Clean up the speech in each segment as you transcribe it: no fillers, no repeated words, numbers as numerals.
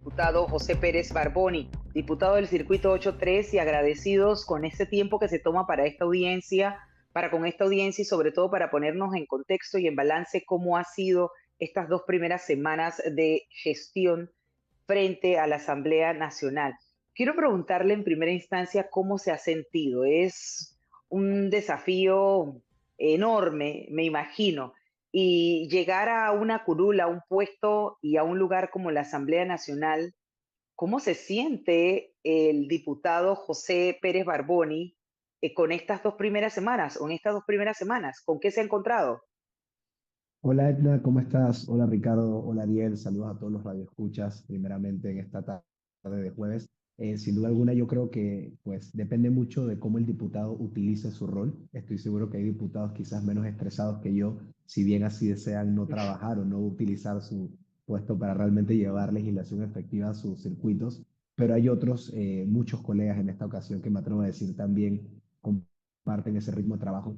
diputado José Pérez Barboni, diputado del Circuito 83, y agradecidos con este tiempo que se toma para esta audiencia, para con esta audiencia y sobre todo para ponernos en contexto y en balance cómo ha sido estas 2 primeras semanas de gestión frente a la Asamblea Nacional. Quiero preguntarle en primera instancia cómo se ha sentido. Es un desafío enorme, me imagino, y llegar a una curul, a un puesto y a un lugar como la Asamblea Nacional. ¿Cómo se siente el diputado José Pérez Barboni con estas 2 primeras semanas, o en estas 2 primeras semanas? ¿Con qué se ha encontrado? Hola Edna, ¿cómo estás? Hola Ricardo, hola Ariel, saludos a todos los radioescuchas, primeramente en esta tarde de jueves. Sin duda alguna yo creo que pues depende mucho de cómo el diputado utilice su rol. Estoy seguro que hay diputados quizás menos estresados que yo, si bien así desean no trabajar o no utilizar su puesto para realmente llevar legislación efectiva a sus circuitos, pero hay otros, muchos colegas en esta ocasión que me atrevo a decir también comparten ese ritmo de trabajo.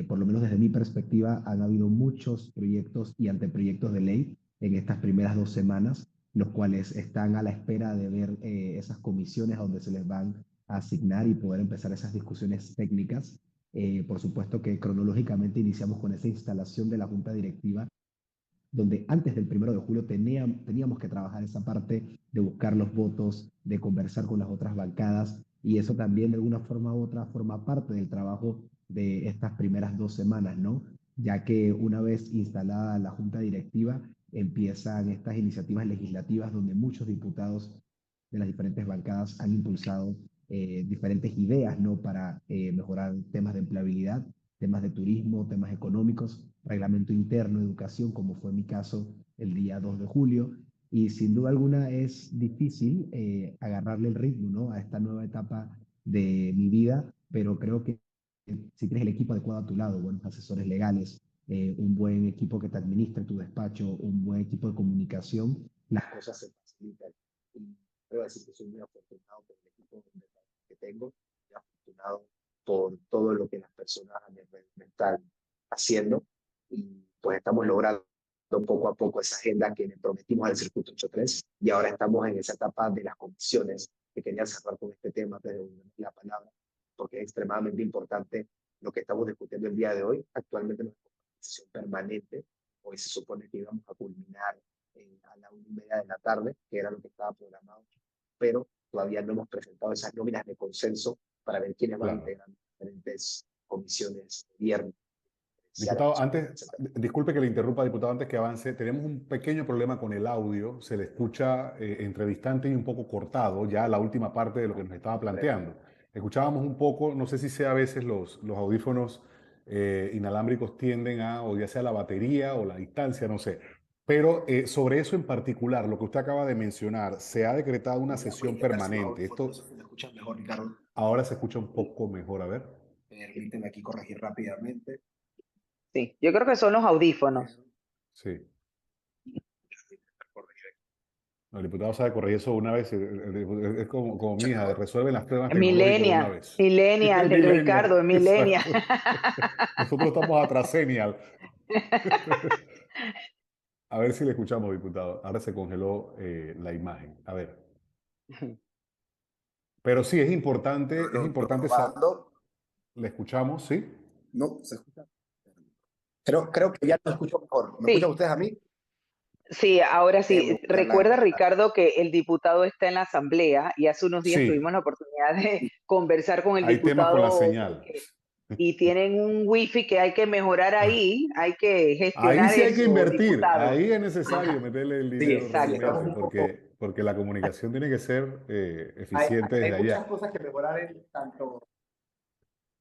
Por lo menos desde mi perspectiva, han habido muchos proyectos y anteproyectos de ley en estas primeras 2 semanas, los cuales están a la espera de ver esas comisiones a donde se les van a asignar y poder empezar esas discusiones técnicas. Por supuesto que cronológicamente iniciamos con esa instalación de la Junta Directiva, donde antes del 1 de julio teníamos que trabajar esa parte de buscar los votos, de conversar con las otras bancadas, y eso también de alguna forma u otra forma parte del trabajo de estas primeras 2 semanas, ¿no? Ya que una vez instalada la Junta Directiva, empiezan estas iniciativas legislativas donde muchos diputados de las diferentes bancadas han impulsado diferentes ideas, ¿no? Para mejorar temas de empleabilidad, temas de turismo, temas económicos, reglamento interno, educación, como fue mi caso el día 2 de julio. Y sin duda alguna es difícil agarrarle el ritmo, ¿no? A esta nueva etapa de mi vida, pero creo que si tienes el equipo adecuado a tu lado, buenos asesores legales, un buen equipo que te administre tu despacho, un buen equipo de comunicación, las cosas se facilitan. Y creo decir que soy muy afortunado por el equipo que tengo, muy afortunado por todo lo que las personas a nivel mental haciendo, y pues estamos logrando poco a poco esa agenda que le prometimos al Circuito 83, y ahora estamos en esa etapa de las comisiones que quería cerrar con este tema, pero la palabra, porque es extremadamente importante lo que estamos discutiendo el día de hoy. Actualmente no es una sesión permanente, hoy se supone que íbamos a culminar a la 1:30 de la tarde, que era lo que estaba programado, pero todavía no hemos presentado esas nóminas de consenso para ver quiénes van a Claro. integrar diferentes comisiones de gobierno, Diputado, disculpe que le interrumpa, diputado, antes que avance, tenemos un pequeño problema con el audio, se le escucha entre distante y un poco cortado, ya la última parte de lo que nos estaba planteando. Escuchábamos un poco, no sé si sea a veces los audífonos inalámbricos tienden a, o ya sea la batería o la distancia, no sé. Pero sobre eso en particular, lo que usted acaba de mencionar, se ha decretado una Voy a sesión intentar sin los permanente. audífonos, no Esto sé si me escuchas mejor, Ricardo. ahora se escucha un poco mejor, a ver. Permíteme aquí corregir rápidamente. Sí, yo creo que son los audífonos. Sí. No, el diputado sabe corregir eso una vez, es como mi hija, resuelve las pruebas tecnológicas de una Millennial, vez. millennial, Millennial, Ricardo, millennial. exacto. Nosotros estamos atrasenial. A ver si le escuchamos, diputado. Ahora se congeló la imagen. A ver. Pero sí, es importante Probando. ¿Le escuchamos? ¿Sí? No, se escucha. Creo que ya lo escucho mejor. ¿Me escuchan Sí, ustedes a mí? sí, ahora Déjenme sí. ponerla. Recuerda, Ricardo, que el diputado está en la Asamblea y hace unos días tuvimos Sí, la oportunidad de conversar con el hay temas con la diputado señal. y tienen un wifi que hay que mejorar ahí, hay que Ahí gestionar sí hay que eso, invertir, diputado. ahí es necesario Ajá, meterle el Sí, dinero sí, estamos exacto. realmente, un poco. porque la comunicación tiene que ser Hay, eficiente hay desde muchas allá. cosas que mejorar en tanto.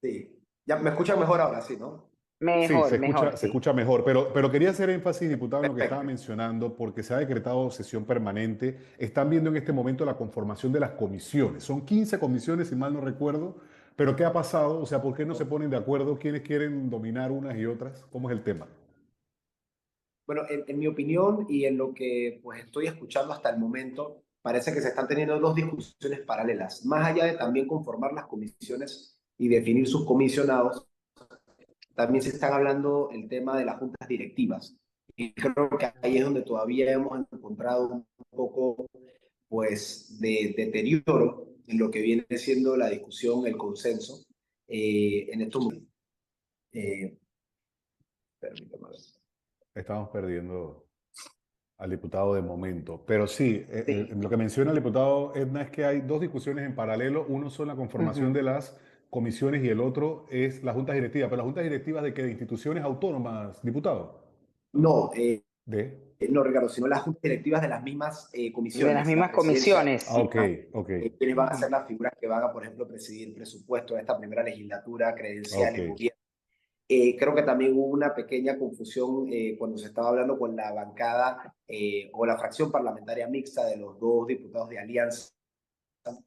Sí. Ya me escuchan mejor ahora, sí, ¿no? Sí, Mejor, mejor, se sí. escucha mejor, pero quería hacer énfasis, diputado, en lo que estaba Perfecto. mencionando, porque se ha decretado sesión permanente. Están viendo en este momento la conformación de las comisiones. Son 15 comisiones, si mal no recuerdo, pero ¿qué ha pasado? O sea, ¿por qué no se ponen de acuerdo? ¿Quiénes quieren dominar unas y otras? ¿Cómo es el tema? Bueno, en mi opinión y en lo que pues estoy escuchando hasta el momento, parece que se están teniendo dos discusiones paralelas. Más allá de también conformar las comisiones y definir sus comisionados, también se están hablando el tema de las juntas directivas. Y creo que ahí es donde todavía hemos encontrado un poco pues de deterioro en lo que viene siendo la discusión, el consenso en estos momentos. Permítame ver. Estamos perdiendo al diputado de momento. Pero sí, Sí. lo que menciona el diputado Edna es que hay dos discusiones en paralelo. Uno son la conformación de las comisiones y el otro es las juntas directivas. ¿Pero las juntas directivas de qué? ¿De instituciones autónomas, diputado? No, ¿De? no, Ricardo, sino las juntas directivas de las mismas De las comisiones, la mismas presidencia, comisiones. Ah, ok, ok, quienes van a ser las figuras que van a, por ejemplo, presidir presupuesto de esta primera legislatura, ok. credenciales, gobierno. Creo que también hubo una pequeña confusión cuando se estaba hablando con la bancada o la fracción parlamentaria mixta de los dos diputados de Alianza,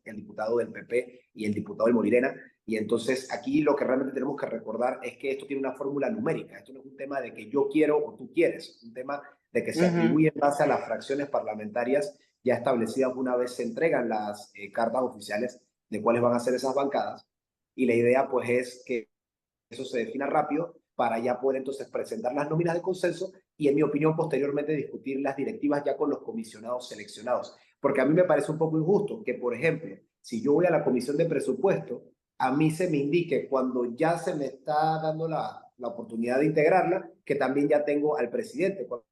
el diputado del PP y el diputado del Molirena. Y entonces aquí lo que realmente tenemos que recordar es que esto tiene una fórmula numérica. Esto no es un tema de que yo quiero o tú quieres, es un tema de que se atribuye en base a las fracciones parlamentarias ya establecidas una vez se entregan las cartas oficiales de cuáles van a ser esas bancadas. Y la idea pues es que eso se defina rápido para ya poder entonces presentar las nóminas de consenso y, en mi opinión, posteriormente discutir las directivas ya con los comisionados seleccionados. Porque a mí me parece un poco injusto que, por ejemplo, si yo voy a la comisión de presupuesto, a mí se me indique cuando ya se me está dando la oportunidad de integrarla, que también ya tengo al presidente, cuando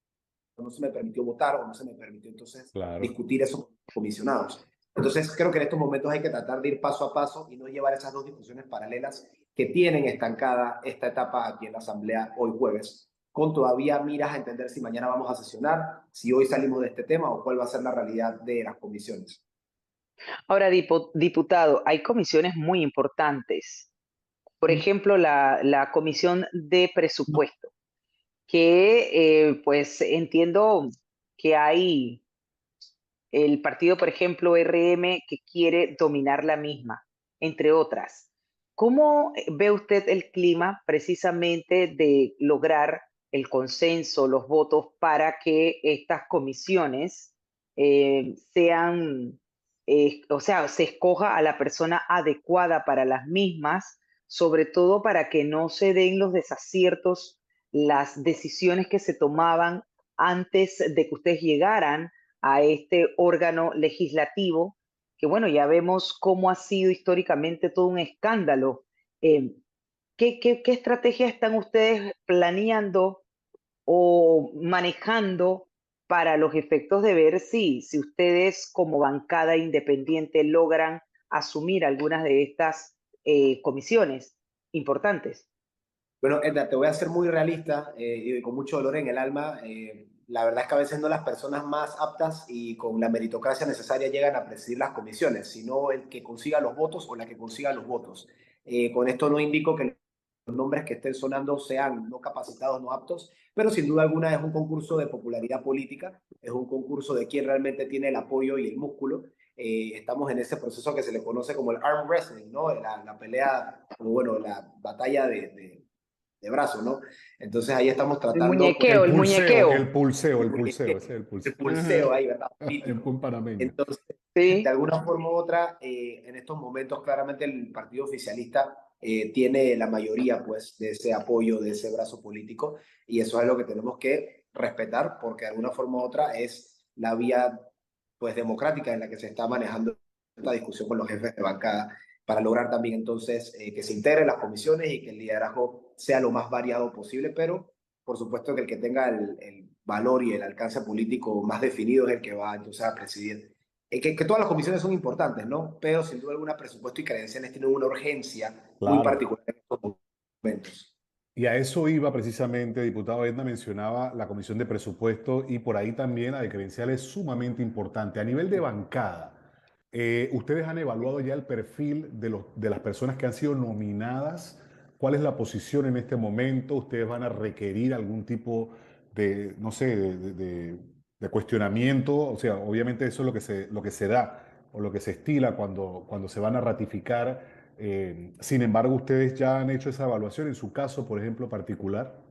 no se me permitió votar o no se me permitió entonces Claro. discutir esos comisionados. Entonces, creo que en estos momentos hay que tratar de ir paso a paso y no llevar esas dos discusiones paralelas que tienen estancada esta etapa aquí en la Asamblea hoy jueves, con todavía miras a entender si mañana vamos a sesionar, si hoy salimos de este tema o cuál va a ser la realidad de las comisiones. Ahora, diputado, hay comisiones muy importantes. Por ejemplo, la comisión de presupuesto, que pues entiendo que hay el partido, por ejemplo, RM, que quiere dominar la misma, entre otras. ¿Cómo ve usted el clima precisamente de lograr el consenso, los votos para que estas comisiones sean, o sea, se escoja a la persona adecuada para las mismas, sobre todo para que no se den los desaciertos, las decisiones que se tomaban antes de que ustedes llegaran a este órgano legislativo, que bueno, ya vemos cómo ha sido históricamente todo un escándalo. Eh, ¿qué estrategias están ustedes planeando o manejando para los efectos de ver si ustedes como bancada independiente logran asumir algunas de estas comisiones importantes? Bueno, Edna, te voy a ser muy realista y con mucho dolor en el alma. La verdad es que a veces no las personas más aptas y con la meritocracia necesaria llegan a presidir las comisiones, sino el que consiga los votos o la que consiga los votos. Con esto no indico que los nombres que estén sonando sean no capacitados, no aptos, pero sin duda alguna es un concurso de popularidad política, es un concurso de quién realmente tiene el apoyo y el músculo. Estamos en ese proceso que se le conoce como el arm wrestling, ¿no? La pelea, o bueno, la batalla de brazo, ¿no? Entonces ahí estamos El tratando pues, muñequeo, El el pulseo, muñequeo. el pulseo, el pulseo, ese es el el pulseo. pulseo ahí, ¿verdad? En Político. buen panameño. Entonces, de Sí. alguna forma u otra, en estos momentos claramente el partido oficialista tiene la mayoría pues de ese apoyo, de ese brazo político, y eso es lo que tenemos que respetar porque de alguna forma u otra es la vía pues democrática en la que se está manejando esta discusión con los jefes de bancada para lograr también entonces que se integren las comisiones y que el liderazgo sea lo más variado posible, pero por supuesto que el que tenga el valor y el alcance político más definido es el que va entonces a presidir. Que todas las comisiones son importantes, ¿no? Pero sin duda alguna presupuesto y credenciales tienen una urgencia muy Claro. particular en estos momentos. Y a eso iba precisamente, diputado Edna mencionaba la comisión de presupuesto y por ahí también la de credenciales es sumamente importante. A nivel de bancada, ¿ustedes han evaluado ya el perfil de las personas que han sido nominadas? ¿Cuál es la posición en este momento? ¿Ustedes van a requerir algún tipo de, no sé, de cuestionamiento? O sea, obviamente eso es lo que se da o lo que se estila cuando se van a ratificar. Sin embargo, ustedes ya han hecho esa evaluación en su caso, por ejemplo, particular.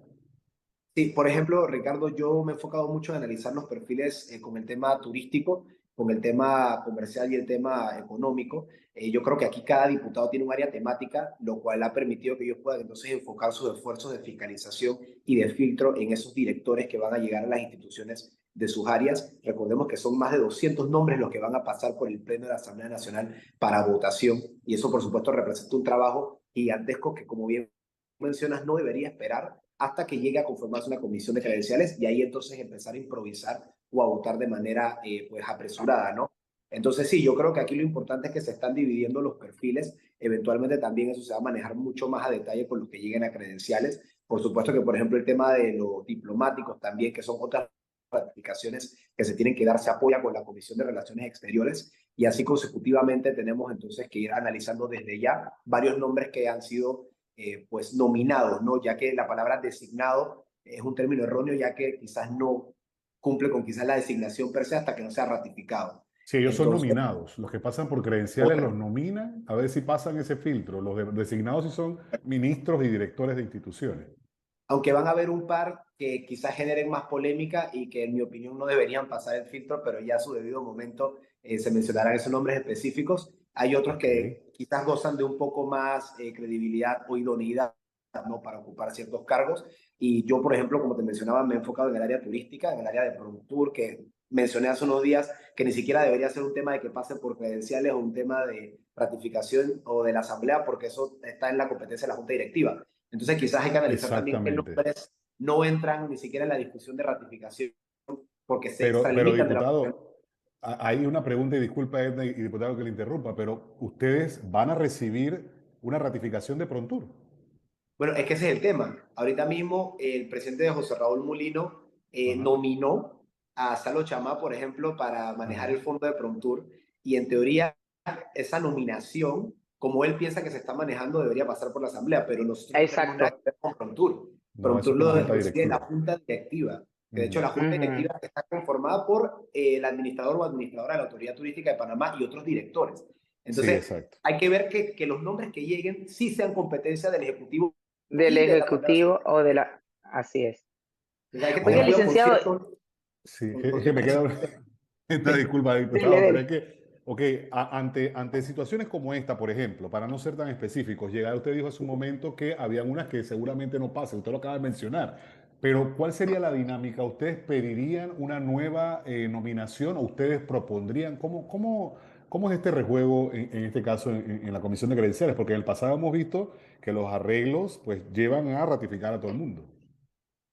Sí, por ejemplo, Ricardo, yo me he enfocado mucho en analizar los perfiles con el tema turístico, con el tema comercial y el tema económico. Yo creo que aquí cada diputado tiene un área temática, lo cual ha permitido que ellos puedan entonces enfocar sus esfuerzos de fiscalización y de filtro en esos directores que van a llegar a las instituciones de sus áreas. Recordemos que son más de 200 nombres los que van a pasar por el Pleno de la Asamblea Nacional para votación, y eso por supuesto representa un trabajo gigantesco que, como bien mencionas, no debería esperar hasta que llegue a conformarse una comisión de credenciales y ahí entonces empezar a improvisar o a votar de manera pues apresurada, ¿no? Entonces sí, yo creo que aquí lo importante es que se están dividiendo los perfiles. Eventualmente también eso se va a manejar mucho más a detalle con los que lleguen a credenciales. Por supuesto que, por ejemplo, el tema de los diplomáticos también, que son otras ratificaciones que se tienen que dar, se apoya con la Comisión de Relaciones Exteriores, y así consecutivamente tenemos entonces que ir analizando desde ya varios nombres que han sido pues nominados, ¿no? Ya que la palabra designado es un término erróneo, ya que quizás no cumple con quizás la designación per se hasta que no sea ratificado. Sí, ellos son Entonces, nominados. Los que pasan por credenciales los correcto. nominan a ver si pasan ese filtro. Designados sí son ministros y directores de instituciones. Aunque van a haber un par que quizás generen más polémica y que en mi opinión no deberían pasar el filtro, pero ya a su debido momento se mencionarán esos nombres específicos. Hay otros Ok, que quizás gozan de un poco más credibilidad o idoneidad, ¿no? Para ocupar ciertos cargos. Y yo, por ejemplo, como te mencionaba, me he enfocado en el área turística, en el área de ProTour, que mencioné hace unos días, que ni siquiera debería ser un tema de que pase por credenciales o un tema de ratificación o de la asamblea, porque eso está en la competencia de la junta directiva. Entonces quizás hay que analizar también qué exactamente. nombres no entran ni siquiera en la discusión de ratificación porque se Pero extralimitan de la función. diputado, hay una pregunta y disculpa, Edna, y diputado que le interrumpa, pero ustedes van a recibir una ratificación de Prontur. Bueno, es que ese es el tema. Ahorita mismo el presidente de José Raúl Mulino Ajá, nominó a Salo Chamá, por ejemplo, para manejar ajá. el fondo de Promtur, y en teoría esa nominación, como él piensa que se está manejando, debería pasar por la Asamblea, pero nosotros no tenemos nada Exacto. que ver con Promtur. No, eso Promtur es con la lo junta decide la directiva. Junta Directiva, que de hecho Ujú. la Junta Ujú. Directiva está conformada por el administrador o administradora de la Autoridad Turística de Panamá y otros directores. Sí, Entonces, exacto. hay que ver que los nombres que lleguen sí sean competencia del Ejecutivo Del y de la Asamblea Ejecutivo Nacional. o de la... Así es. Entonces hay que tener Oiga, Ahora, cuidado, por licenciado, cierto, sí, con es que me ciertos queda nombres. esta disculpa, dele, diputado, pero es dele. que, ok, ante situaciones como esta, por ejemplo, para no ser tan específicos, llegar, usted dijo hace un momento que habían unas que seguramente no pasan, usted lo acaba de mencionar, pero ¿cuál sería la dinámica? ¿Ustedes pedirían una nueva nominación o ustedes propondrían? ¿Cómo es este rejuego en este caso en la Comisión de Credenciales? Porque en el pasado hemos visto que los arreglos pues llevan a ratificar a todo el mundo,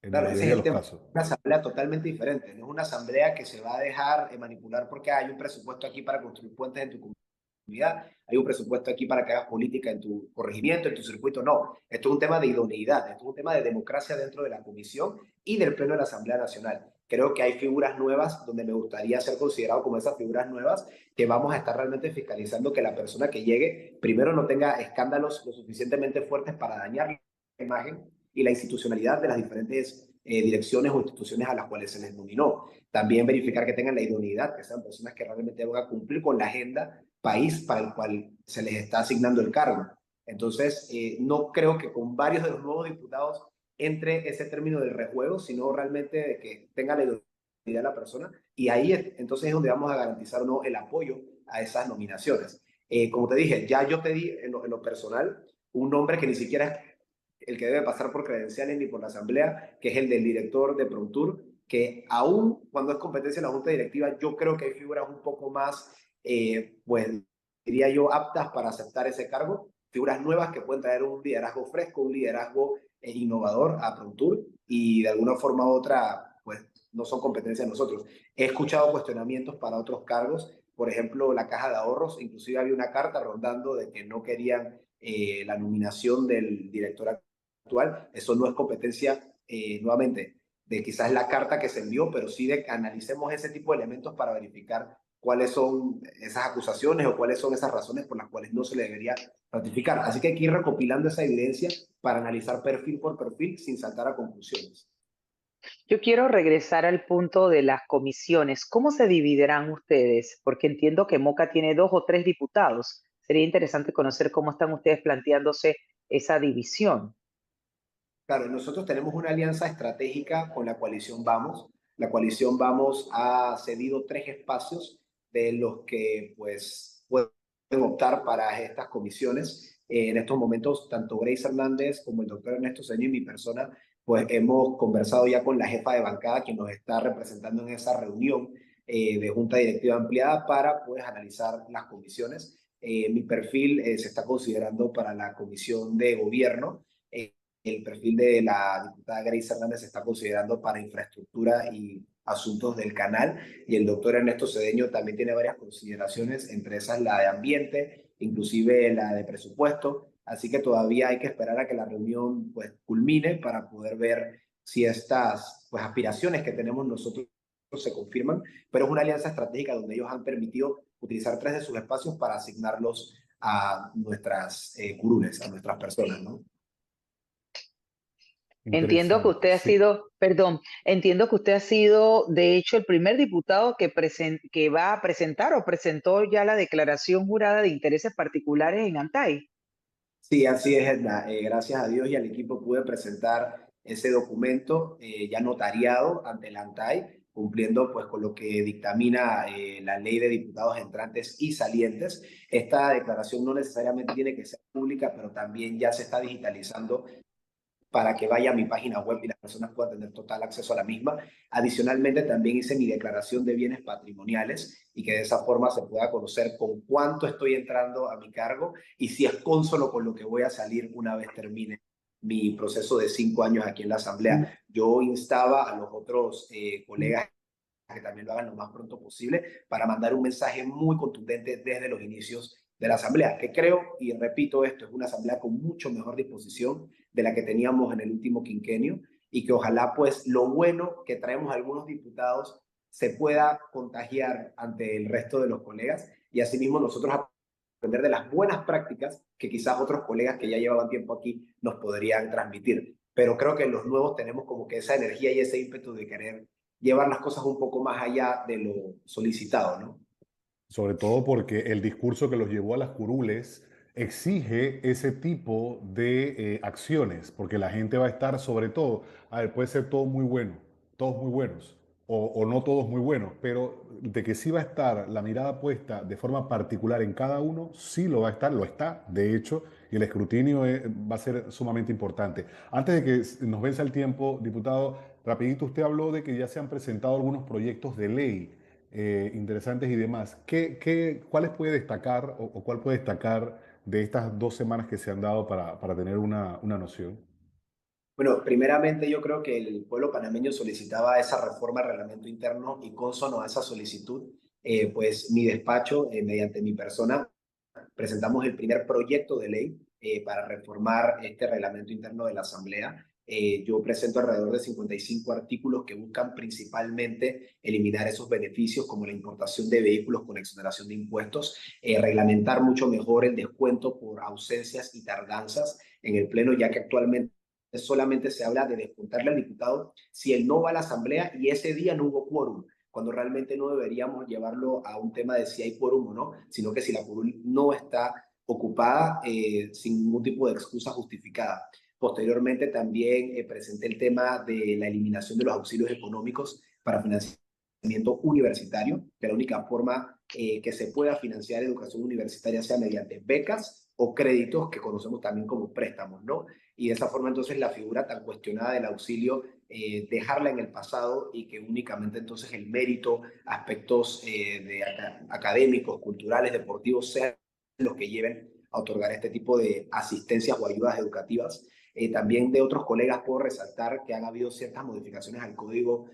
en la Claro, ese mayoría es de el los tema. casos. Una asamblea totalmente diferente. No es una asamblea que se va a dejar manipular porque hay un presupuesto aquí para construir puentes en tu comunidad, hay un presupuesto aquí para que hagas política en tu corregimiento, en tu circuito. No, esto es un tema de idoneidad, esto es un tema de democracia dentro de la comisión y del pleno de la Asamblea Nacional. Creo que hay figuras nuevas donde me gustaría ser considerado como esas figuras nuevas que vamos a estar realmente fiscalizando que la persona que llegue primero no tenga escándalos lo suficientemente fuertes para dañar la imagen y la institucionalidad de las diferentes direcciones o instituciones a las cuales se les nominó. También verificar que tengan la idoneidad, que sean personas que realmente van a cumplir con la agenda país para el cual se les está asignando el cargo. Entonces, no creo que con varios de los nuevos diputados entre ese término del rejuego, sino realmente de que tenga la idoneidad de la persona, y ahí entonces es donde vamos a garantizar o no el apoyo a esas nominaciones. Como te dije, ya yo te di en lo personal un nombre que ni siquiera es el que debe pasar por credenciales ni por la asamblea, que es el del director de ProTour, que aún cuando es competencia de la junta directiva, yo creo que hay figuras un poco más, pues diría yo, aptas para aceptar ese cargo, figuras nuevas que pueden traer un liderazgo fresco, un liderazgo innovador a ProTour, y de alguna forma u otra, pues no son competencia de nosotros. He escuchado cuestionamientos para otros cargos, por ejemplo, la caja de ahorros, inclusive había una carta rondando de que no querían la nominación del director actual. Eso no es competencia, nuevamente, de quizás la carta que se envió, pero sí de que analicemos ese tipo de elementos para verificar cuáles son esas acusaciones o cuáles son esas razones por las cuales no se le debería ratificar. Así que hay que ir recopilando esa evidencia para analizar perfil por perfil sin saltar a conclusiones. Yo quiero regresar al punto de las comisiones. ¿Cómo se dividirán ustedes? Porque entiendo que Moca tiene 2 o 3 diputados. Sería interesante conocer cómo están ustedes planteándose esa división. Claro, nosotros tenemos una alianza estratégica con la coalición Vamos. La coalición Vamos ha cedido 3 espacios de los que pues pueden optar para estas comisiones. En estos momentos, tanto Grace Hernández como el doctor Ernesto Ceño y mi persona pues hemos conversado ya con la jefa de bancada que nos está representando en esa reunión de junta directiva ampliada para pues analizar las comisiones. Mi perfil se está considerando para la comisión de gobierno. El perfil de la diputada Grace Hernández se está considerando para infraestructura y asuntos del canal, y el doctor Ernesto Cedeño también tiene varias consideraciones, entre esas la de ambiente, inclusive la de presupuesto, así que todavía hay que esperar a que la reunión pues culmine para poder ver si estas pues aspiraciones que tenemos nosotros se confirman, pero es una alianza estratégica donde ellos han permitido utilizar 3 de sus espacios para asignarlos a nuestras curules, a nuestras personas, ¿no? Entiendo que Interesante, usted ha sí. sido, perdón, entiendo que usted ha sido, de hecho, el primer diputado que va a presentar o presentó ya la declaración jurada de intereses particulares en Antay. Sí, así es, Edna. Gracias a Dios y al equipo pude presentar ese documento ya notariado ante la ANTAI, cumpliendo pues con lo que dictamina la ley de diputados entrantes y salientes. Esta declaración no necesariamente tiene que ser pública, pero también ya se está digitalizando para que vaya a mi página web y las personas puedan tener total acceso a la misma. Adicionalmente, también hice mi declaración de bienes patrimoniales y que de esa forma se pueda conocer con cuánto estoy entrando a mi cargo y si es cónsono con lo que voy a salir una vez termine mi proceso de 5 años aquí en la Asamblea. Yo instaba a los otros colegas que también lo hagan lo más pronto posible para mandar un mensaje muy contundente desde los inicios de la Asamblea, que creo, y repito esto, es una Asamblea con mucho mejor disposición de la que teníamos en el último quinquenio y que ojalá pues lo bueno que traemos algunos diputados se pueda contagiar ante el resto de los colegas y asimismo nosotros aprender de las buenas prácticas que quizás otros colegas que ya llevaban tiempo aquí nos podrían transmitir. Pero creo que los nuevos tenemos como que esa energía y ese ímpetu de querer llevar las cosas un poco más allá de lo solicitado, ¿no? Sobre todo porque el discurso que los llevó a las curules exige ese tipo de acciones, porque la gente va a estar sobre todo, a ver, puede ser todo muy bueno, todos muy buenos, o no todos muy buenos, pero de que sí va a estar la mirada puesta de forma particular en cada uno, sí lo va a estar, lo está, de hecho, y el escrutinio va a ser sumamente importante. Antes de que nos venza el tiempo, diputado, rapidito usted habló de que ya se han presentado algunos proyectos de ley interesantes y demás. ¿Cuáles puede destacar o cuál puede destacar de estas 2 semanas que se han dado para tener una noción? Bueno, primeramente yo creo que el pueblo panameño solicitaba esa reforma al reglamento interno y consono a esa solicitud, pues mi despacho, mediante mi persona, presentamos el primer proyecto de ley para reformar este reglamento interno de la Asamblea. Yo presento alrededor de 55 artículos que buscan principalmente eliminar esos beneficios como la importación de vehículos con exoneración de impuestos, reglamentar mucho mejor el descuento por ausencias y tardanzas en el Pleno, ya que actualmente solamente se habla de descontarle al diputado si él no va a la Asamblea y ese día no hubo quórum, cuando realmente no deberíamos llevarlo a un tema de si hay quórum o no, sino que si la curul no está ocupada sin ningún tipo de excusa justificada. Posteriormente también presenté el tema de la eliminación de los auxilios económicos para financiamiento universitario, que la única forma que se pueda financiar educación universitaria sea mediante becas o créditos que conocemos también como préstamos, ¿no? Y de esa forma entonces la figura tan cuestionada del auxilio dejarla en el pasado y que únicamente entonces el mérito, aspectos académicos, culturales, deportivos sean los que lleven a otorgar este tipo de asistencias o ayudas educativas. También de otros colegas puedo resaltar que han habido ciertas modificaciones al Código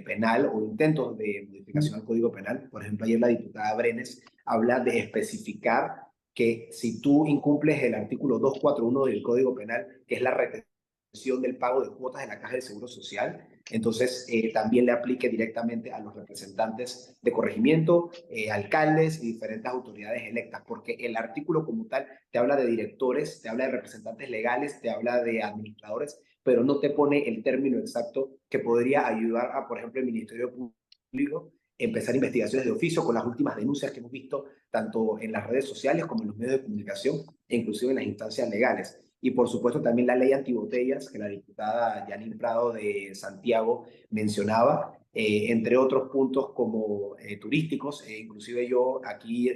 Penal o intentos de modificación al Código Penal. Por ejemplo, ayer la diputada Brenes habla de especificar que si tú incumples el artículo 241 del Código Penal, que es la retención del pago de cuotas de la Caja del Seguro Social, entonces también le aplique directamente a los representantes de corregimiento, alcaldes y diferentes autoridades electas, porque el artículo como tal te habla de directores, te habla de representantes legales, te habla de administradores, pero no te pone el término exacto que podría ayudar a, por ejemplo, el Ministerio Público empezar investigaciones de oficio con las últimas denuncias que hemos visto tanto en las redes sociales como en los medios de comunicación e inclusive en las instancias legales. Y por supuesto también la ley antibotellas que la diputada Janine Prado de Santiago mencionaba, entre otros puntos como turísticos. Inclusive yo aquí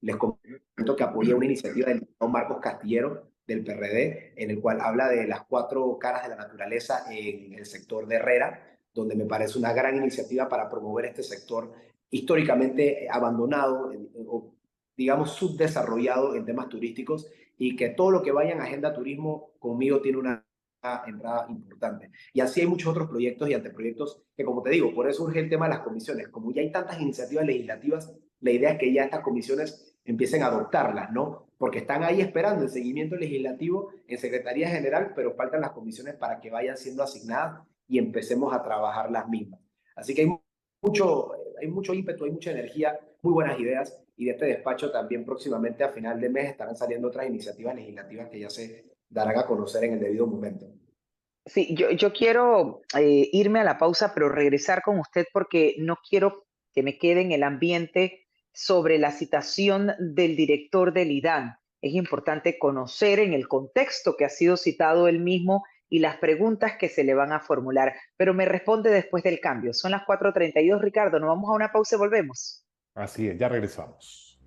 les comento que apoyé una iniciativa del diputado Marcos Castillero del PRD, en el cual habla de las 4 caras de la naturaleza en el sector de Herrera, donde me parece una gran iniciativa para promover este sector históricamente abandonado, o digamos subdesarrollado en temas turísticos, y que todo lo que vaya en Agenda Turismo conmigo tiene una entrada importante. Y así hay muchos otros proyectos y anteproyectos que, como te digo, por eso surge el tema de las comisiones. Como ya hay tantas iniciativas legislativas, la idea es que ya estas comisiones empiecen a adoptarlas, ¿no? Porque están ahí esperando el seguimiento legislativo en Secretaría General, pero faltan las comisiones para que vayan siendo asignadas y empecemos a trabajar las mismas. Así que hay mucho ímpetu, hay mucha energía, muy buenas ideas, y de este despacho también próximamente a final de mes estarán saliendo otras iniciativas legislativas que ya se darán a conocer en el debido momento. Sí, yo quiero irme a la pausa, pero regresar con usted porque no quiero que me quede en el ambiente sobre la citación del director del IDAN. Es importante conocer en el contexto que ha sido citado él mismo y las preguntas que se le van a formular. Pero me responde después del cambio. Son las 4:32, Ricardo. Nos vamos a una pausa y volvemos. Así es, ya regresamos.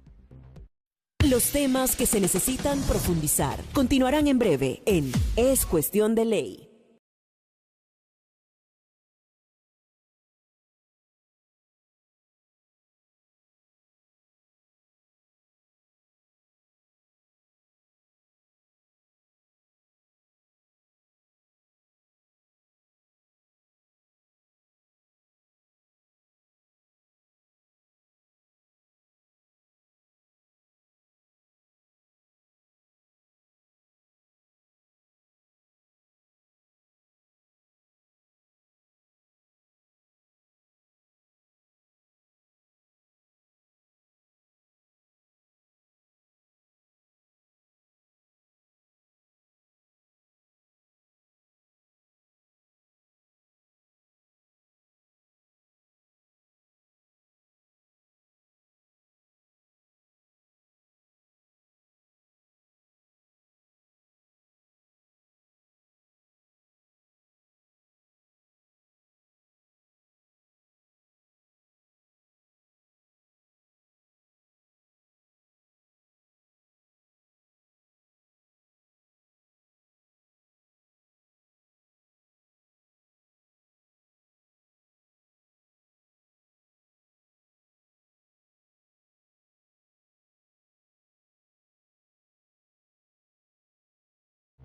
Los temas que se necesitan profundizar continuarán en breve en Es Cuestión de Ley.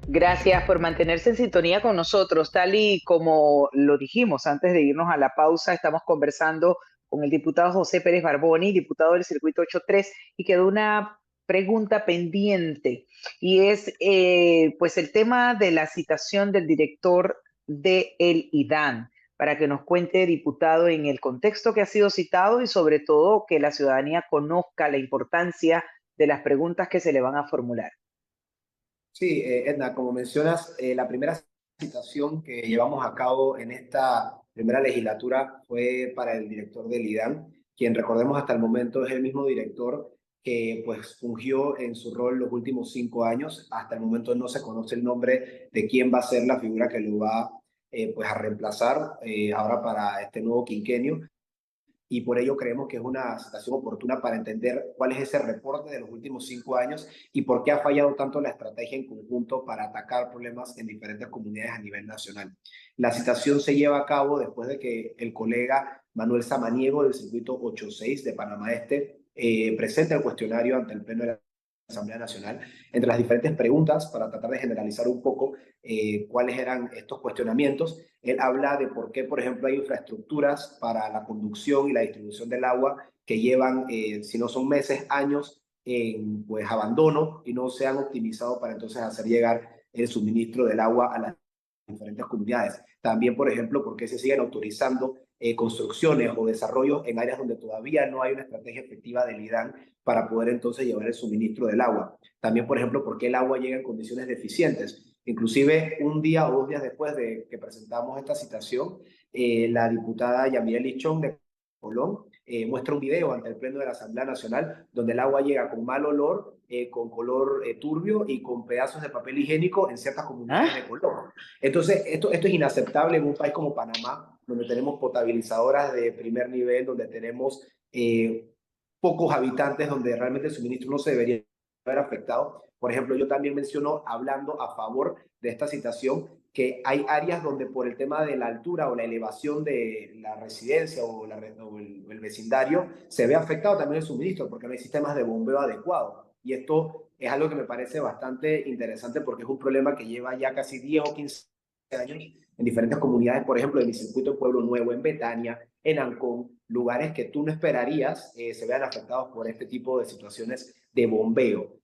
Gracias por mantenerse en sintonía con nosotros. Tal y como lo dijimos antes de irnos a la pausa, estamos conversando con el diputado José Pérez Barboni, diputado del Circuito 83, y quedó una pregunta pendiente, y es pues el tema de la citación del director del IDAN, para que nos cuente, diputado, en el contexto que ha sido citado y sobre todo que la ciudadanía conozca la importancia de las preguntas que se le van a formular. Sí, Edna, como mencionas, la primera citación que llevamos a cabo en esta primera legislatura fue para el director del IDAN, quien recordemos hasta el momento es el mismo director que pues fungió en su rol los últimos 5 años. Hasta el momento no se conoce el nombre de quién va a ser la figura que lo va pues a reemplazar ahora para este nuevo quinquenio, y por ello creemos que es una situación oportuna para entender cuál es ese reporte de los últimos 5 años y por qué ha fallado tanto la estrategia en conjunto para atacar problemas en diferentes comunidades a nivel nacional. La citación se lleva a cabo después de que el colega Manuel Samaniego del Circuito 86 de Panamá Este presente el cuestionario ante el Pleno de la Asamblea Nacional, entre las diferentes preguntas, para tratar de generalizar un poco cuáles eran estos cuestionamientos. Él habla de por qué, por ejemplo, hay infraestructuras para la conducción y la distribución del agua que llevan, si no son meses, años en pues, abandono, y no se han optimizado para entonces hacer llegar el suministro del agua a las diferentes comunidades. También, por ejemplo, por qué se siguen autorizando construcciones o desarrollos en áreas donde todavía no hay una estrategia efectiva del IDAN para poder entonces llevar el suministro del agua. También, por ejemplo, por qué el agua llega en condiciones deficientes. Inclusive un día o 2 días después de que presentamos esta citación, la diputada Yamile Lichón de Colón muestra un video ante el Pleno de la Asamblea Nacional donde el agua llega con mal olor, con color turbio y con pedazos de papel higiénico en ciertas comunidades de Colón. Entonces, esto es inaceptable en un país como Panamá, donde tenemos potabilizadoras de primer nivel, donde tenemos pocos habitantes, donde realmente el suministro no se debería ver afectado. Por ejemplo, yo también menciono, hablando a favor de esta situación, que hay áreas donde por el tema de la altura o la elevación de la residencia o el vecindario se ve afectado también el suministro porque no hay sistemas de bombeo adecuados. Y esto es algo que me parece bastante interesante porque es un problema que lleva ya casi 10 o 15 años en diferentes comunidades, por ejemplo, en mi circuito de Pueblo Nuevo, en Betania, en Ancón, lugares que tú no esperarías se vean afectados por este tipo de situaciones de bombeo.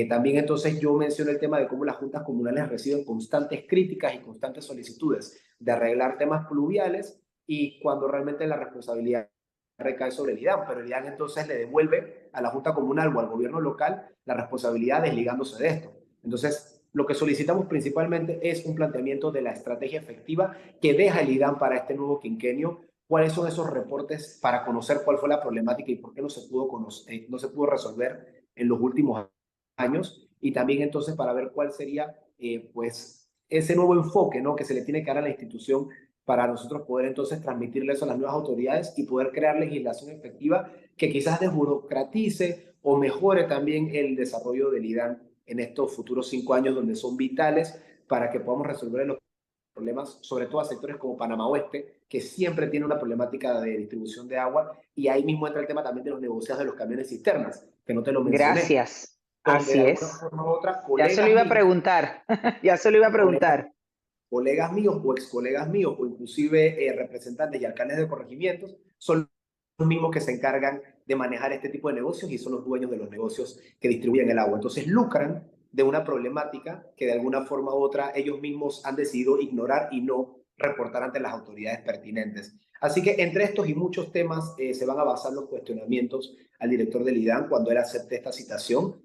También entonces yo menciono el tema de cómo las juntas comunales reciben constantes críticas y constantes solicitudes de arreglar temas pluviales y cuando realmente la responsabilidad recae sobre el IDAM, pero el IDAM entonces le devuelve a la junta comunal o al gobierno local la responsabilidad desligándose de esto. Entonces, lo que solicitamos principalmente es un planteamiento de la estrategia efectiva que deja el IDAM para este nuevo quinquenio, cuáles son esos reportes para conocer cuál fue la problemática y por qué no se pudo resolver en los últimos años y también entonces para ver cuál sería pues ese nuevo enfoque, ¿no?, que se le tiene que dar a la institución para nosotros poder entonces transmitirle eso a las nuevas autoridades y poder crear legislación efectiva que quizás desburocratice o mejore también el desarrollo del IDAN en estos futuros 5 años donde son vitales para que podamos resolver los problemas, sobre todo a sectores como Panamá Oeste, que siempre tiene una problemática de distribución de agua, y ahí mismo entra el tema también de los negociados de los camiones cisternas, que no te lo mencioné, Gracias. donde de Así alguna es. forma u otra, Ya se lo iba a preguntar. Ya se lo iba a preguntar. colegas míos o ex colegas míos o inclusive representantes y alcaldes de corregimientos son los mismos que se encargan de manejar este tipo de negocios y son los dueños de los negocios que distribuyen el agua. Entonces lucran de una problemática que de alguna forma u otra ellos mismos han decidido ignorar y no reportar ante las autoridades pertinentes. Así que entre estos y muchos temas se van a basar los cuestionamientos al director del IDAN cuando él acepte esta citación.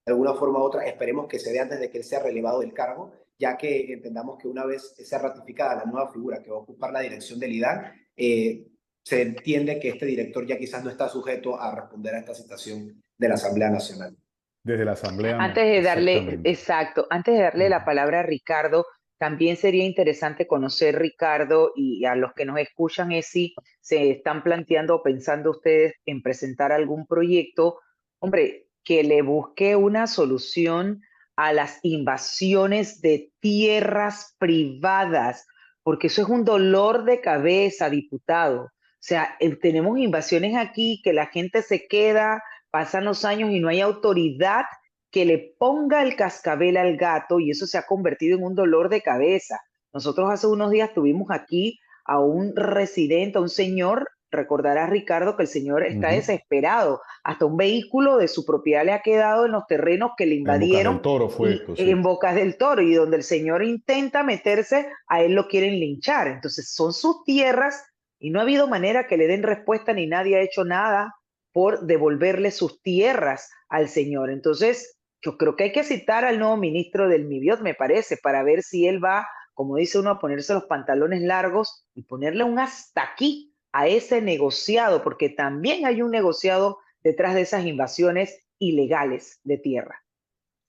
De alguna forma u otra, esperemos que se dé antes de que él sea relevado del cargo, ya que entendamos que una vez sea ratificada la nueva figura que va a ocupar la dirección del IDAN, se entiende que este director ya quizás no está sujeto a responder a esta citación de la Asamblea Nacional. Desde la Asamblea no, Antes de darle, exactamente. exacto, antes de darle la palabra a Ricardo, también sería interesante conocer, Ricardo, y a los que nos escuchan, es si se están planteando o pensando ustedes en presentar algún proyecto, hombre, que le busque una solución a las invasiones de tierras privadas, porque eso es un dolor de cabeza, diputado. O sea, tenemos invasiones aquí que la gente se queda, pasan los años y no hay autoridad que le ponga el cascabel al gato y eso se ha convertido en un dolor de cabeza. Nosotros hace unos días tuvimos aquí a un residente, a un señor, recordarás, Ricardo, que el señor está desesperado. Hasta un vehículo de su propiedad le ha quedado en los terrenos que le En Bocas del invadieron Toro fue y esto, en sí. Bocas del Toro, y donde el señor intenta meterse, a él lo quieren linchar. Entonces son sus tierras y no ha habido manera que le den respuesta ni nadie ha hecho nada por devolverle sus tierras al señor. Entonces, yo creo que hay que citar al nuevo ministro del MIBIOT, me parece, para ver si él va, como dice uno, a ponerse los pantalones largos y ponerle un hasta aquí a ese negociado, porque también hay un negociado detrás de esas invasiones ilegales de tierra.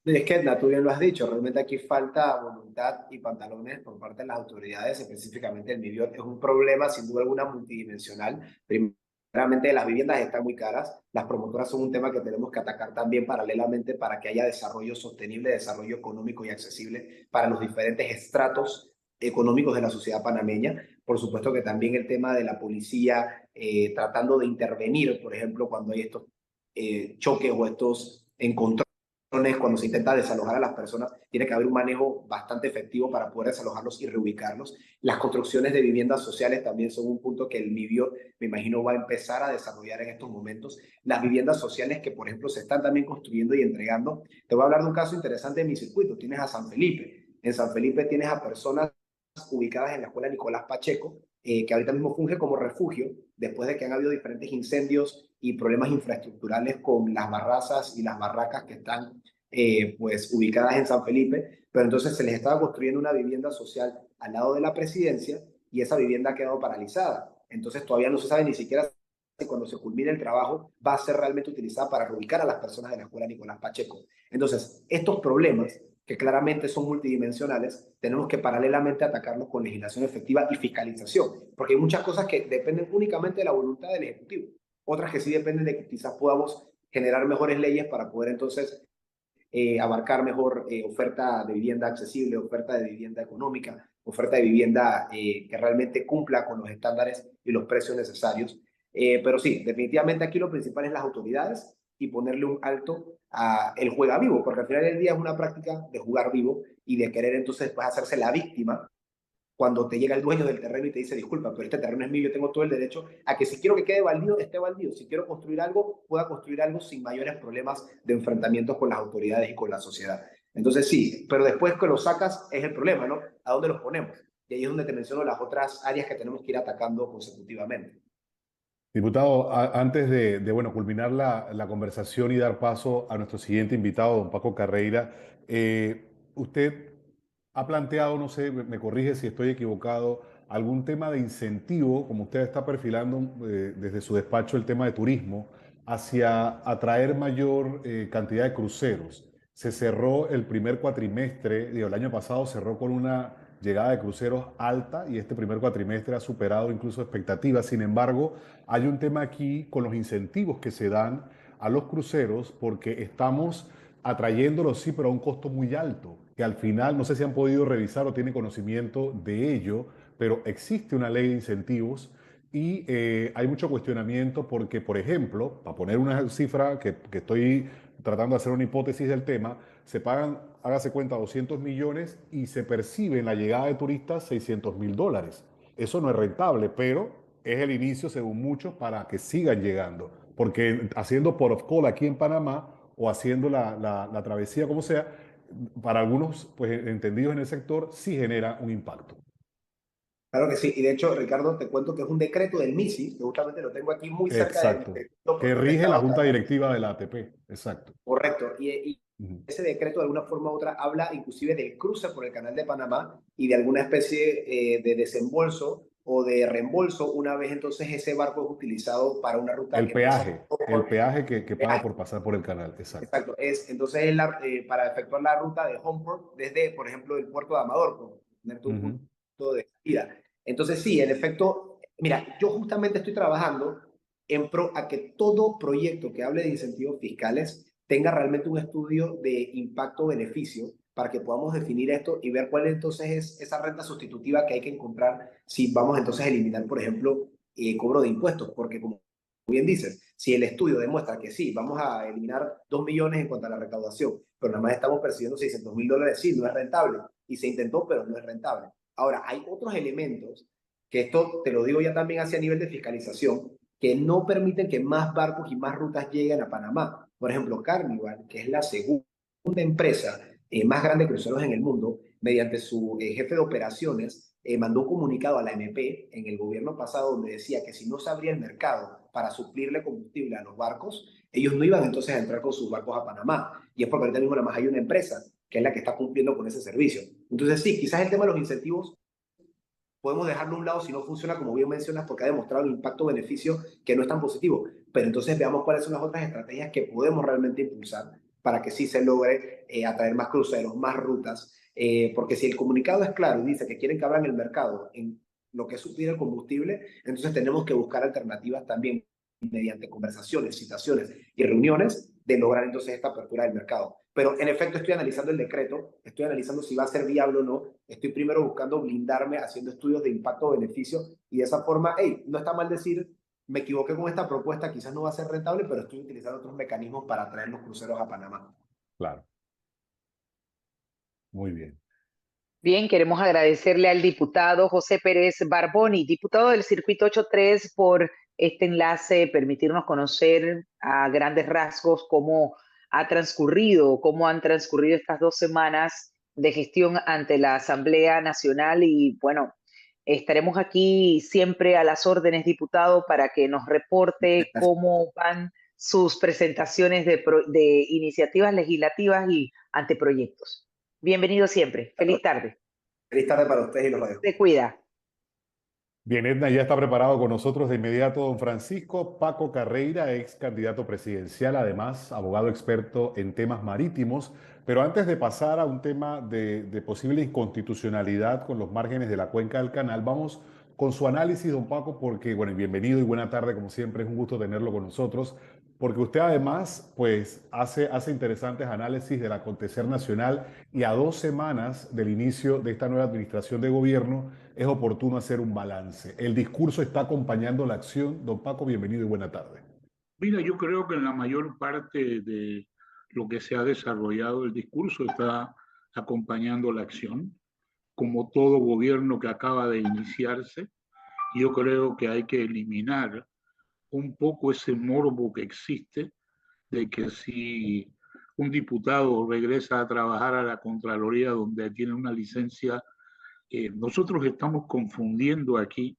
Es que, Edna, tú bien lo has dicho, realmente aquí falta voluntad y pantalones por parte de las autoridades, específicamente el MIBIOT. Es un problema, sin duda alguna, multidimensional. Primeramente, las viviendas están muy caras. Las promotoras son un tema que tenemos que atacar también paralelamente para que haya desarrollo sostenible, desarrollo económico y accesible para los diferentes estratos económicos de la sociedad panameña. Por supuesto que también el tema de la policía tratando de intervenir, por ejemplo, cuando hay estos choques o estos encontrones, cuando se intenta desalojar a las personas, tiene que haber un manejo bastante efectivo para poder desalojarlos y reubicarlos. Las construcciones de viviendas sociales también son un punto que el MIBIOT, me imagino, va a empezar a desarrollar en estos momentos. Las viviendas sociales que, por ejemplo, se están también construyendo y entregando. Te voy a hablar de un caso interesante de mi circuito. Tienes a San Felipe. En San Felipe tienes a personas ubicadas en la escuela Nicolás Pacheco, que ahorita mismo funge como refugio después de que han habido diferentes incendios y problemas infraestructurales con las barrazas y las barracas que están pues ubicadas en San Felipe, pero entonces se les estaba construyendo una vivienda social al lado de la presidencia y esa vivienda ha quedado paralizada. Entonces todavía no se sabe ni siquiera si cuando se culmine el trabajo va a ser realmente utilizada para reubicar a las personas de la escuela Nicolás Pacheco. Entonces, estos problemas que claramente son multidimensionales, tenemos que paralelamente atacarlos con legislación efectiva y fiscalización, porque hay muchas cosas que dependen únicamente de la voluntad del Ejecutivo, otras que sí dependen de que quizás podamos generar mejores leyes para poder entonces abarcar mejor oferta de vivienda accesible, oferta de vivienda económica, oferta de vivienda que realmente cumpla con los estándares y los precios necesarios. Pero sí, definitivamente aquí lo principal es las autoridades y ponerle un alto a el juega vivo, porque al final del día es una práctica de jugar vivo y de querer entonces pues, hacerse la víctima cuando te llega el dueño del terreno y te dice, disculpa, pero este terreno es mío, yo tengo todo el derecho a que si quiero que quede baldío, esté baldío. Si quiero construir algo, pueda construir algo sin mayores problemas de enfrentamientos con las autoridades y con la sociedad. Entonces sí, pero después que lo sacas es el problema, ¿no? ¿A dónde los ponemos? Y ahí es donde te menciono las otras áreas que tenemos que ir atacando consecutivamente. Diputado, antes bueno, culminar la conversación y dar paso a nuestro siguiente invitado, don Paco Carreira, usted ha planteado, no sé, me corrige si estoy equivocado, algún tema de incentivo, como usted está perfilando desde su despacho el tema de turismo, hacia atraer mayor cantidad de cruceros. Se cerró el primer cuatrimestre, digo, el año pasado cerró con una llegada de cruceros alta y este primer cuatrimestre ha superado incluso expectativas. Sin embargo, hay un tema aquí con los incentivos que se dan a los cruceros porque estamos atrayéndolos, sí, pero a un costo muy alto, que al final no sé si han podido revisar o tienen conocimiento de ello, pero existe una ley de incentivos y hay mucho cuestionamiento porque, por ejemplo, para poner una cifra que estoy tratando de hacer una hipótesis del tema, se pagan, hágase cuenta, 200 millones y se percibe en la llegada de turistas 600.000 dólares. Eso no es rentable, pero es el inicio, según muchos, para que sigan llegando. Porque haciendo port of call aquí en Panamá o haciendo la travesía, como sea, para algunos pues, entendidos en el sector, sí genera un impacto. Claro que sí, y de hecho, Ricardo, te cuento que es un decreto del MISI, que justamente lo tengo aquí muy cerca Exacto. porque Que lo he rige la estado Junta tratando. Directiva de la ATP. Exacto. Correcto, y Ujú. ese decreto de alguna forma u otra habla inclusive del cruce por el canal de Panamá y de alguna especie de desembolso o de reembolso una vez entonces ese barco es utilizado para una ruta que pasa El por peaje que paga peaje. por pasar por el canal. Exacto. Exacto, entonces para efectuar la ruta de Homeport desde, por ejemplo, el puerto de Amador, por ponerte un Ujú. punto de salida. Entonces sí, en efecto, mira, yo justamente estoy trabajando en pro a que todo proyecto que hable de incentivos fiscales tenga realmente un estudio de impacto-beneficio para que podamos definir esto y ver cuál entonces es esa renta sustitutiva que hay que encontrar si vamos entonces a eliminar, por ejemplo, cobro de impuestos, porque como bien dices, si el estudio demuestra que sí, vamos a eliminar 2 millones en cuanto a la recaudación, pero nada más estamos percibiendo 600.000 dólares, sí, no es rentable. Y se intentó, pero no es rentable. Ahora, hay otros elementos, que esto te lo digo ya también hacia nivel de fiscalización, que no permiten que más barcos y más rutas lleguen a Panamá. Por ejemplo, Carnival, que es la segunda empresa más grande de cruceros en el mundo, mediante su jefe de operaciones, mandó un comunicado a la MP en el gobierno pasado donde decía que si no se abría el mercado para suplirle combustible a los barcos, ellos no iban entonces a entrar con sus barcos a Panamá. Y es porque ahorita mismo nada más hay una empresa que es la que está cumpliendo con ese servicio. Entonces sí, quizás el tema de los incentivos podemos dejarlo a un lado si no funciona, como bien mencionas, porque ha demostrado un impacto-beneficio que no es tan positivo. Pero entonces veamos cuáles son las otras estrategias que podemos realmente impulsar para que sí se logre atraer más cruceros, más rutas, porque si el comunicado es claro y dice que quieren que abran el mercado en lo que es suplir el combustible, entonces tenemos que buscar alternativas también mediante conversaciones, citaciones y reuniones de lograr entonces esta apertura del mercado. Pero en efecto estoy analizando el decreto, estoy analizando si va a ser viable o no, estoy primero buscando blindarme haciendo estudios de impacto-beneficio y de esa forma, hey, no está mal decir, me equivoqué con esta propuesta, quizás no va a ser rentable, pero estoy utilizando otros mecanismos para traer los cruceros a Panamá. Claro. Muy bien. Bien, queremos agradecerle al diputado José Pérez Barboni, diputado del Circuito 83, por este enlace, permitirnos conocer a grandes rasgos cómo cómo han transcurrido estas 2 semanas de gestión ante la Asamblea Nacional y bueno, estaremos aquí siempre a las órdenes, diputado, para que nos reporte cómo van sus presentaciones de iniciativas legislativas y anteproyectos. Bienvenido siempre. Feliz tarde. Feliz tarde para ustedes y los dejo. Se cuida. Bien, Edna, ya está preparado con nosotros de inmediato don Francisco Paco Carreira, ex candidato presidencial, además abogado experto en temas marítimos. Pero antes de pasar a un tema de posible inconstitucionalidad con los márgenes de la cuenca del canal, vamos con su análisis, don Paco, porque, bueno, bienvenido y buena tarde, como siempre, es un gusto tenerlo con nosotros. porque usted además pues hace interesantes análisis del acontecer nacional y a 2 semanas del inicio de esta nueva administración de gobierno es oportuno hacer un balance. El discurso está acompañando la acción. Don Paco, bienvenido y buena tarde. Mira, yo creo que en la mayor parte de lo que se ha desarrollado el discurso está acompañando la acción, como todo gobierno que acaba de iniciarse. Yo creo que hay que eliminar un poco ese morbo que existe de que si un diputado regresa a trabajar a la Contraloría donde tiene una licencia, nosotros estamos confundiendo aquí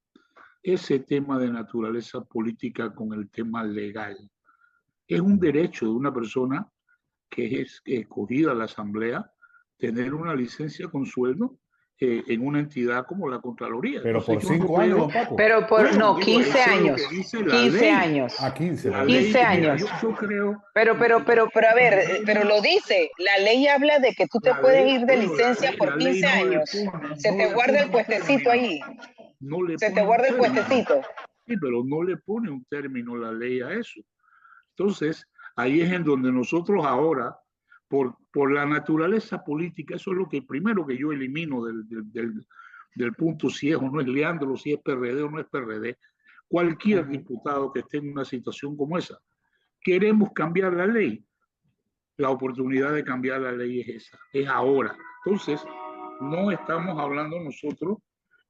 ese tema de naturaleza política con el tema legal. Es un derecho de una persona que es escogida a la Asamblea tener una licencia con sueldo en una entidad como la Contraloría. Pero Entonces, por 5 años, don Paco. Pero bueno, 15 años. 15 años. A 15. La 15 ley, años. yo creo. Pero a ver, pero lo dice, la ley habla de que tú te La puedes ley, ir de bueno, licencia por la ley 15 no le años. pone- Se no te le guarda el pone un puestecito término. ahí. No le Se pone te guarda un el término. puestecito. Sí, pero no le pone un término la ley a eso. Entonces, ahí es en donde nosotros ahora, por la naturaleza política, eso es lo que primero que yo elimino del punto si es o no es Leandro, si es PRD o no es PRD. Cualquier diputado que esté en una situación como esa. Queremos cambiar la ley. La oportunidad de cambiar la ley es esa, es ahora. Entonces, no estamos hablando nosotros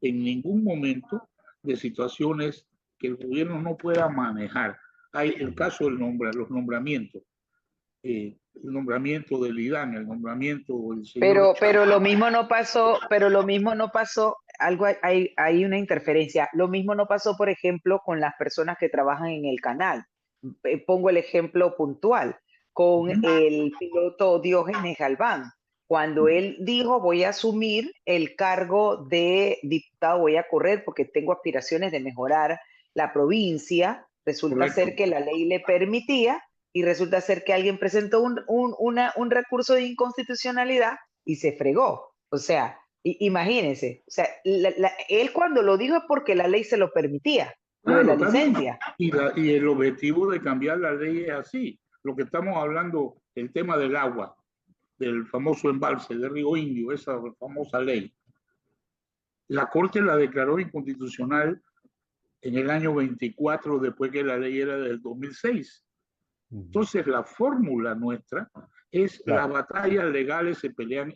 en ningún momento de situaciones que el gobierno no pueda manejar. Hay el caso del los nombramientos, el nombramiento del IDAN, el nombramiento del señor Pero lo mismo no pasó, hay una interferencia. Lo mismo no pasó, por ejemplo, con las personas que trabajan en el canal. Pongo el ejemplo puntual con el piloto Diógenes Galván. Cuando él dijo, voy a asumir el cargo de diputado, voy a correr porque tengo aspiraciones de mejorar la provincia, resulta Correcto. ser que la ley le permitía y resulta ser que alguien presentó un recurso de inconstitucionalidad y se fregó. O sea, imagínense, o sea, él cuando lo dijo es porque la ley se lo permitía, lo de la licencia. Y el objetivo de cambiar la ley es así. Lo que estamos hablando, el tema del agua, del famoso embalse de Río Indio, esa famosa ley. La Corte la declaró inconstitucional en el año 24, después que la ley era del 2006. Entonces, la fórmula nuestra es las batallas legales se pelean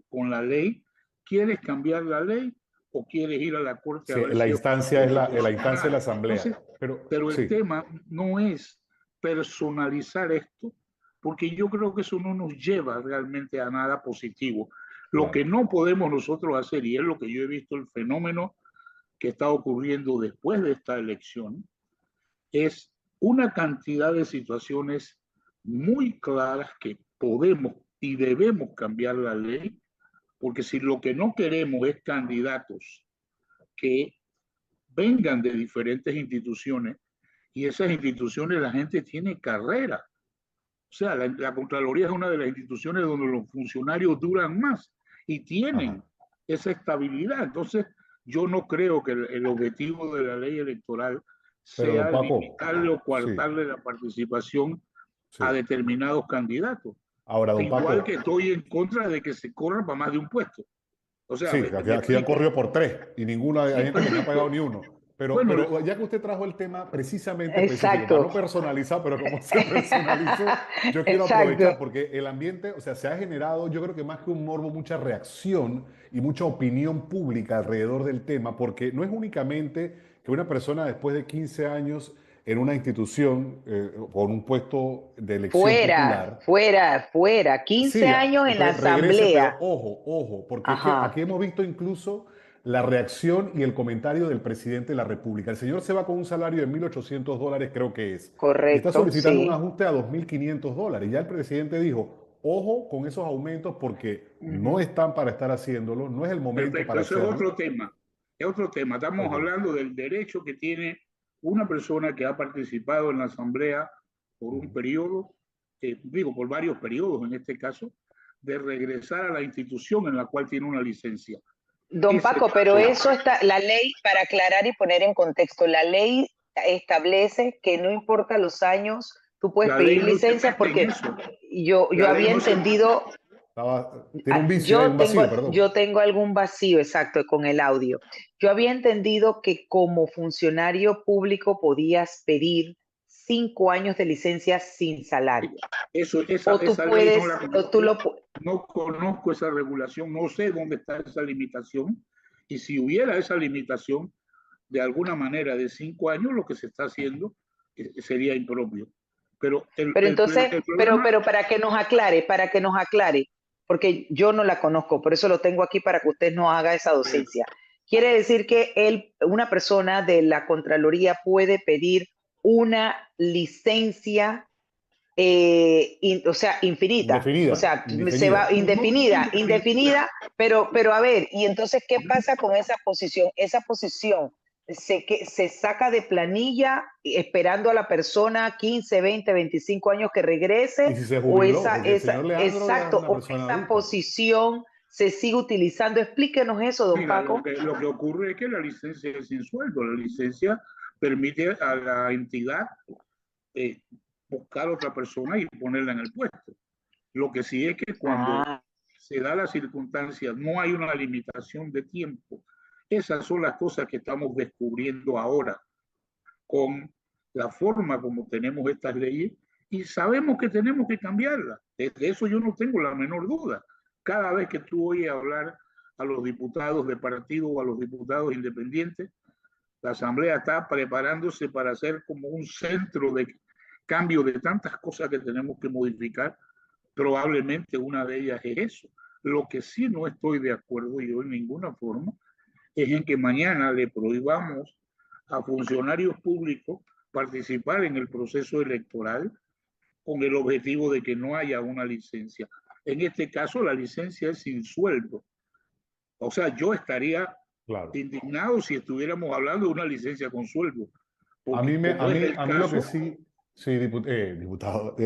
con la ley. ¿Quieres cambiar la ley o quieres ir a la Corte? Sí, la instancia es la instancia de la Asamblea. Entonces, pero el tema no es personalizar esto, porque yo creo que eso no nos lleva realmente a nada positivo. Lo que no podemos nosotros hacer, y es lo que yo he visto el fenómeno que está ocurriendo después de esta elección, es una cantidad de situaciones muy claras que podemos y debemos cambiar la ley, porque si lo que no queremos es candidatos que vengan de diferentes instituciones, y esas instituciones la gente tiene carrera. O sea, la Contraloría es una de las instituciones donde los funcionarios duran más y tienen esa estabilidad. Entonces, yo no creo que el objetivo de la ley electoral sea limitarle o coartarle la participación a determinados candidatos. Ahora, don Igual Paco, que estoy en contra de que se corra para más de un puesto. O sea, sí, aquí han corrido por 3 y ninguno hay gente que no ha pagado ni uno. Pero, bueno, pero ya que usted trajo el tema precisamente Exacto. para no personalizar, pero como se personalizó, yo quiero aprovechar porque el ambiente, o sea, se ha generado, yo creo que más que un morbo, mucha reacción y mucha opinión pública alrededor del tema, porque no es únicamente que una persona después de 15 años en una institución con un puesto de elección popular. Fuera. 15 años en la Asamblea. Pero ojo, porque es que aquí hemos visto incluso la reacción y el comentario del presidente de la República. El señor se va con un salario de $1.800, creo que es. Correcto. Y está solicitando un ajuste a $2.500. Ya el presidente dijo, ojo con esos aumentos porque no están para estar haciéndolo, no es el momento para hacerlo. Eso es otro tema. Es otro tema. Estamos hablando del derecho que tiene una persona que ha participado en la Asamblea por un periodo, por varios periodos en este caso, de regresar a la institución en la cual tiene una licencia. Don Paco, pero eso está, la ley, para aclarar y poner en contexto, la ley establece que no importa los años tú puedes La pedir ley no se licencias mete en porque eso. yo La ley había no se- entendido, Tiene un vicio, un vacío, perdón. yo tengo algún vacío, exacto, con el audio. Yo había entendido que como funcionario público podías pedir 5 años de licencia sin salario. Eso, O tú esa ley puedes, no la o tú conozco. lo, No conozco esa regulación, no sé dónde está esa limitación. Y si hubiera esa limitación, de alguna manera, de 5 años, lo que se está haciendo sería impropio. Pero pero entonces, el problema, pero para que nos aclare, porque yo no la conozco, por eso lo tengo aquí para que usted nos haga esa docencia. Quiere decir que una persona de la Contraloría puede pedir una licencia, o sea, infinita, o Indefinida, sea, se indefinida. va indefinida, pero a ver, y entonces, ¿qué pasa con esa posición? Esa posición se saca de planilla esperando a la persona 15, 20, 25 años que Y regrese, si se o jubiló, porque el señor Leandro ya es exacto, una o persona esa adulta. posición se sigue utilizando. Explíquenos eso, don mira, Paco. lo que ocurre es que la licencia es sin sueldo. La licencia permite a la entidad buscar a otra persona y ponerla en el puesto. Lo que sí es que cuando Ah, se da la circunstancia, no hay una limitación de tiempo. Esas son las cosas que estamos descubriendo ahora con la forma como tenemos estas leyes y sabemos que tenemos que cambiarlas. De eso yo no tengo la menor duda. Cada vez que tú oyes hablar a los diputados de partido o a los diputados independientes, la Asamblea está preparándose para hacer como un centro de cambio de tantas cosas que tenemos que modificar. Probablemente una de ellas es eso. Lo que sí no estoy de acuerdo yo en ninguna forma es en que mañana le prohibamos a funcionarios públicos participar en el proceso electoral con el objetivo de que no haya una licencia. En este caso, la licencia es sin sueldo. O sea, yo estaría Claro. indignado si estuviéramos hablando de una licencia con sueldo. A mí, Como es el a mí lo que caso, sí, diputado,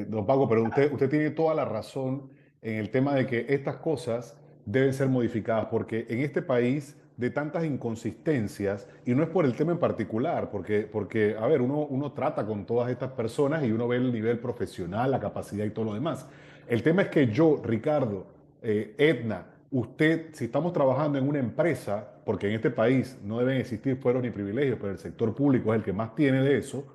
don Paco, pero usted tiene toda la razón en el tema de que estas cosas deben ser modificadas, porque en este país de tantas inconsistencias, y no es por el tema en particular, porque a ver, uno trata con todas estas personas y uno ve el nivel profesional, la capacidad y todo lo demás. El tema es que yo, Ricardo, Edna, usted, si estamos trabajando en una empresa, porque en este país no deben existir fueros ni privilegios, pero el sector público es el que más tiene de eso,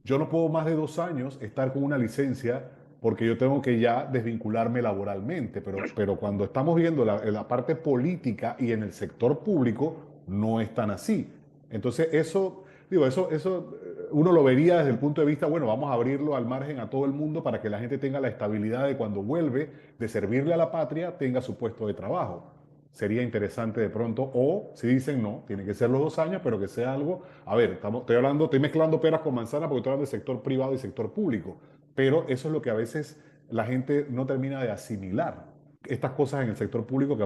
yo no puedo más de 2 años estar con una licencia porque yo tengo que ya desvincularme laboralmente, pero cuando estamos viendo la parte política y en el sector público, no es tan así. Entonces eso, digo, eso uno lo vería desde el punto de vista, bueno, vamos a abrirlo al margen a todo el mundo para que la gente tenga la estabilidad de cuando vuelve de servirle a la patria, tenga su puesto de trabajo. Sería interesante de pronto, o si dicen no, tiene que ser los 2 años, pero que sea algo, a ver, estoy mezclando peras con manzanas porque estoy hablando de sector privado y sector público, pero eso es lo que a veces la gente no termina de asimilar, estas cosas en el sector público que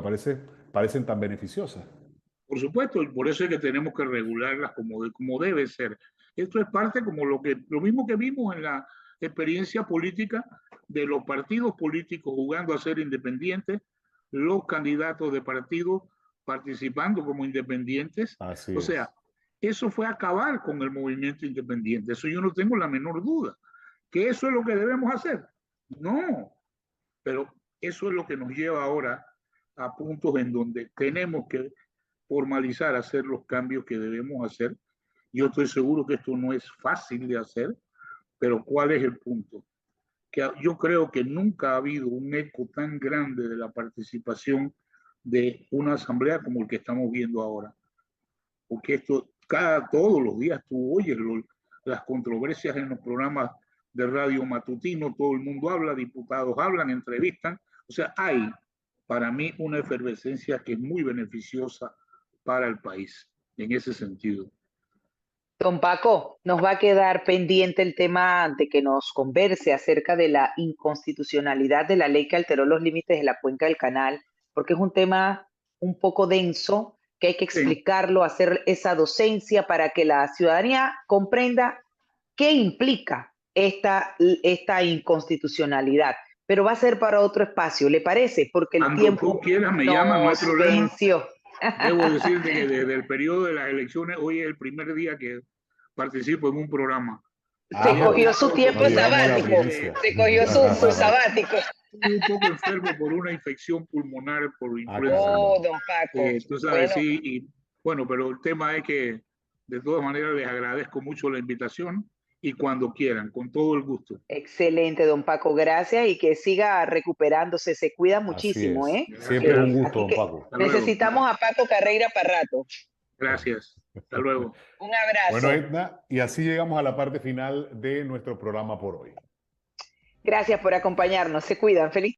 parecen tan beneficiosas. por supuesto, y por eso es que tenemos que regularlas como debe ser. Esto es parte como lo mismo que vimos en la experiencia política de los partidos políticos jugando a ser independientes, los candidatos de partidos participando como independientes. Así O es. sea, eso fue acabar con el movimiento independiente. Eso yo no tengo la menor duda. ¿Que eso es lo que debemos hacer? No, pero eso es lo que nos lleva ahora a puntos en donde tenemos que formalizar, hacer los cambios que debemos hacer. Yo estoy seguro que esto no es fácil de hacer, pero ¿cuál es el punto? Que yo creo que nunca ha habido un eco tan grande de la participación de una asamblea como el que estamos viendo ahora. Porque esto, todos los días tú oyes las controversias en los programas de radio matutino, todo el mundo habla, diputados hablan, entrevistan. O sea, hay para mí una efervescencia que es muy beneficiosa para el país en ese sentido. don Paco, nos va a quedar pendiente el tema de que nos converse acerca de la inconstitucionalidad de la ley que alteró los límites de la cuenca del canal, porque es un tema un poco denso, que hay que explicarlo, hacer esa docencia para que la ciudadanía comprenda qué implica esta inconstitucionalidad. Pero va a ser para otro espacio, ¿le parece? Porque el Cuando tiempo tú quieras me llamas, no hay problema. venció. Debo decirte que desde el periodo de las elecciones, hoy es el primer día que participo en un programa. Se cogió su tiempo nos llevamos la sabático. primicia. Se cogió su sabático. Estuve un poco enfermo por una infección pulmonar por influenza. Oh, don Paco. Tú sabes, Bueno, sí, y bueno, pero el tema es que de todas maneras les agradezco mucho la invitación y cuando quieran, con todo el gusto. excelente, don Paco. Gracias y que siga recuperándose. Se cuida Así muchísimo, es. ¿eh? Siempre es un gusto, Así don que Paco. Hasta luego. necesitamos a Paco Carreira para rato. Gracias. Hasta luego. Un abrazo. Bueno, Edna, y así llegamos a la parte final de nuestro programa por hoy. Gracias por acompañarnos. Se cuidan. Feliz